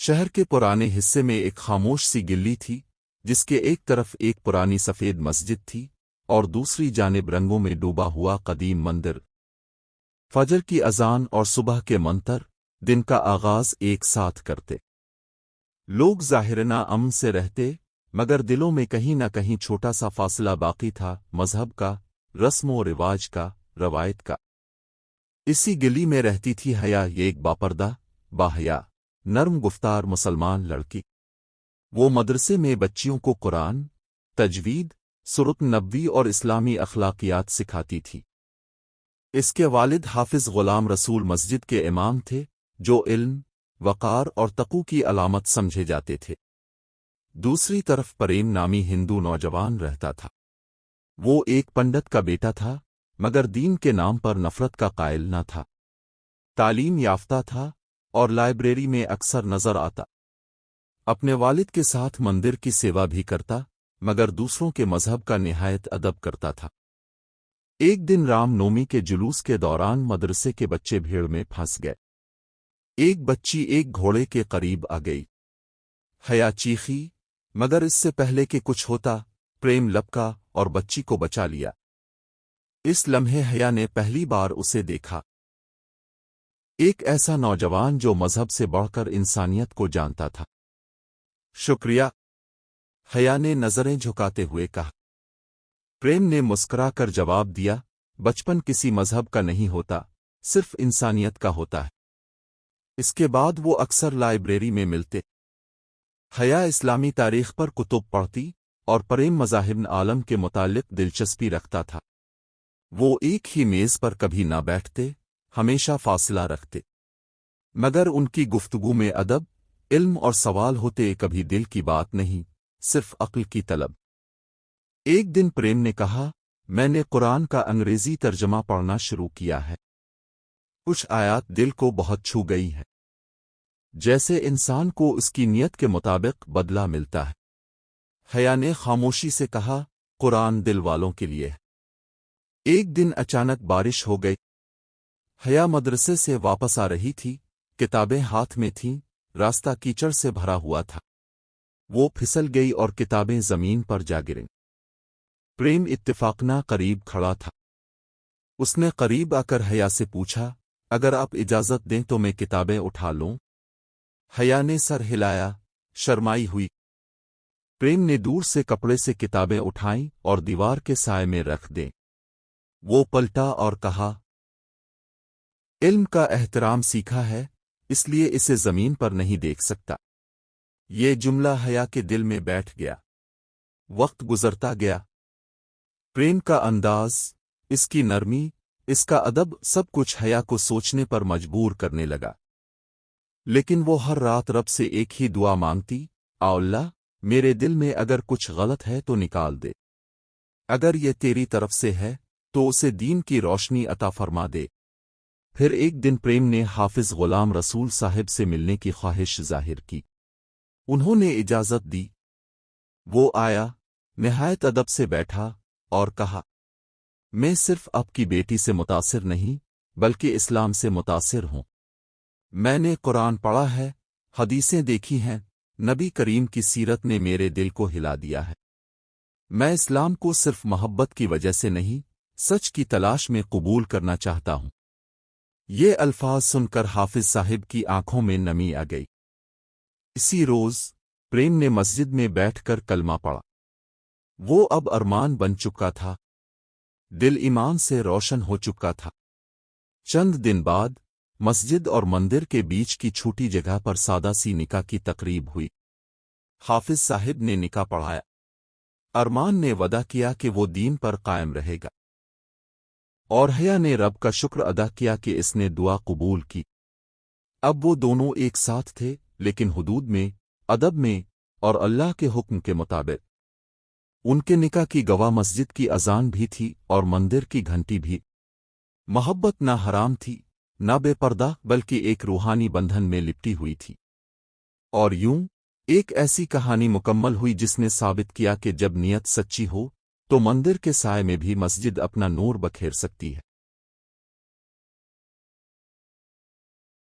شہر کے پرانے حصے میں ایک خاموش سی گلی تھی، جس کے ایک طرف ایک پرانی سفید مسجد تھی اور دوسری جانب رنگوں میں ڈوبا ہوا قدیم مندر۔ فجر کی اذان اور صبح کے منتر دن کا آغاز ایک ساتھ کرتے۔ لوگ ظاہراً امن سے رہتے، مگر دلوں میں کہیں نہ کہیں چھوٹا سا فاصلہ باقی تھا، مذہب کا، رسم و رواج کا، روایت کا۔ اسی گلی میں رہتی تھی حیا، یہ ایک باپردہ، باحیا، نرم گفتار مسلمان لڑکی۔ وہ مدرسے میں بچیوں کو قرآن، تجوید، سورۃ نبوی اور اسلامی اخلاقیات سکھاتی تھی۔ اس کے والد حافظ غلام رسول مسجد کے امام تھے، جو علم، وقار اور تقوی کی علامت سمجھے جاتے تھے۔ دوسری طرف پریم نامی ہندو نوجوان رہتا تھا۔ وہ ایک پنڈت کا بیٹا تھا، مگر دین کے نام پر نفرت کا قائل نہ تھا۔ تعلیم یافتہ تھا اور لائبریری میں اکثر نظر آتا۔ اپنے والد کے ساتھ مندر کی سیوا بھی کرتا، مگر دوسروں کے مذہب کا نہایت ادب کرتا تھا۔ ایک دن رام نومی کے جلوس کے دوران مدرسے کے بچے بھیڑ میں پھنس گئے۔ ایک بچی ایک گھوڑے کے قریب آ گئی۔ حیا چیخی، مگر اس سے پہلے کہ کچھ ہوتا، پریم لپکا اور بچی کو بچا لیا۔ اس لمحے حیا نے پہلی بار اسے دیکھا، ایک ایسا نوجوان جو مذہب سے بڑھ کر انسانیت کو جانتا تھا۔ شکریہ، حیا نے نظریں جھکاتے ہوئے کہا۔ پریم نے مسکرا کر جواب دیا، بچپن کسی مذہب کا نہیں ہوتا، صرف انسانیت کا ہوتا ہے۔ اس کے بعد وہ اکثر لائبریری میں ملتے۔ حیا اسلامی تاریخ پر کتب پڑھتی اور پریم مذاہب عالم کے متعلق دلچسپی رکھتا تھا۔ وہ ایک ہی میز پر کبھی نہ بیٹھتے، ہمیشہ فاصلہ رکھتے، مگر ان کی گفتگو میں ادب، علم اور سوال ہوتے، کبھی دل کی بات نہیں، صرف عقل کی طلب۔ ایک دن پریم نے کہا، میں نے قرآن کا انگریزی ترجمہ پڑھنا شروع کیا ہے۔ کچھ آیات دل کو بہت چھو گئی ہے، جیسے انسان کو اس کی نیت کے مطابق بدلہ ملتا ہے۔ حیا نے خاموشی سے کہا، قرآن دل والوں کے لیے ہے۔ ایک دن اچانک بارش ہو گئی۔ حیا مدرسے سے واپس آ رہی تھی، کتابیں ہاتھ میں تھیں، راستہ کیچڑ سے بھرا ہوا تھا۔ وہ پھسل گئی اور کتابیں زمین پر جا گریں۔ پریم اتفاقنا قریب کھڑا تھا۔ اس نے قریب آ کر حیا سے پوچھا، اگر آپ اجازت دیں تو میں کتابیں اٹھا لوں؟ حیا نے سر ہلایا، شرمائی ہوئی۔ پریم نے دور سے کپڑے سے کتابیں اٹھائیں اور دیوار کے سائے میں رکھ دیں۔ وہ پلٹا اور کہا، علم کا احترام سیکھا ہے، اس لیے اسے زمین پر نہیں دیکھ سکتا۔ یہ جملہ حیا کے دل میں بیٹھ گیا۔ وقت گزرتا گیا۔ پریم کا انداز، اس کی نرمی، اس کا ادب، سب کچھ حیا کو سوچنے پر مجبور کرنے لگا۔ لیکن وہ ہر رات رب سے ایک ہی دعا مانگتی، آ اللہ، میرے دل میں اگر کچھ غلط ہے تو نکال دے، اگر یہ تیری طرف سے ہے تو اسے دین کی روشنی عطا فرما دے۔ پھر ایک دن پریم نے حافظ غلام رسول صاحب سے ملنے کی خواہش ظاہر کی۔ انہوں نے اجازت دی۔ وہ آیا، نہایت ادب سے بیٹھا اور کہا، میں صرف آپ کی بیٹی سے متاثر نہیں، بلکہ اسلام سے متاثر ہوں۔ میں نے قرآن پڑھا ہے، حدیثیں دیکھی ہیں، نبی کریم کی سیرت نے میرے دل کو ہلا دیا ہے۔ میں اسلام کو صرف محبت کی وجہ سے نہیں، سچ کی تلاش میں قبول کرنا چاہتا ہوں۔ یہ الفاظ سن کر حافظ صاحب کی آنکھوں میں نمی آ گئی۔ اسی روز پریم نے مسجد میں بیٹھ کر کلمہ پڑھا۔ وہ اب ارمان بن چکا تھا، دل ایمان سے روشن ہو چکا تھا۔ چند دن بعد مسجد اور مندر کے بیچ کی چھوٹی جگہ پر سادہ سی نکاح کی تقریب ہوئی۔ حافظ صاحب نے نکاح پڑھایا۔ ارمان نے وعدہ کیا کہ وہ دین پر قائم رہے گا، اور حیا نے رب کا شکر ادا کیا کہ اس نے دعا قبول کی۔ اب وہ دونوں ایک ساتھ تھے، لیکن حدود میں، ادب میں اور اللہ کے حکم کے مطابق۔ ان کے نکاح کی گواہ مسجد کی اذان بھی تھی اور مندر کی گھنٹی بھی۔ محبت نہ حرام تھی، نہ بے پردہ، بلکہ ایک روحانی بندھن میں لپٹی ہوئی تھی۔ اور یوں ایک ایسی کہانی مکمل ہوئی جس نے ثابت کیا کہ جب نیت سچی ہو تو مندر کے سائے میں بھی مسجد اپنا نور بکھیر سکتی ہے۔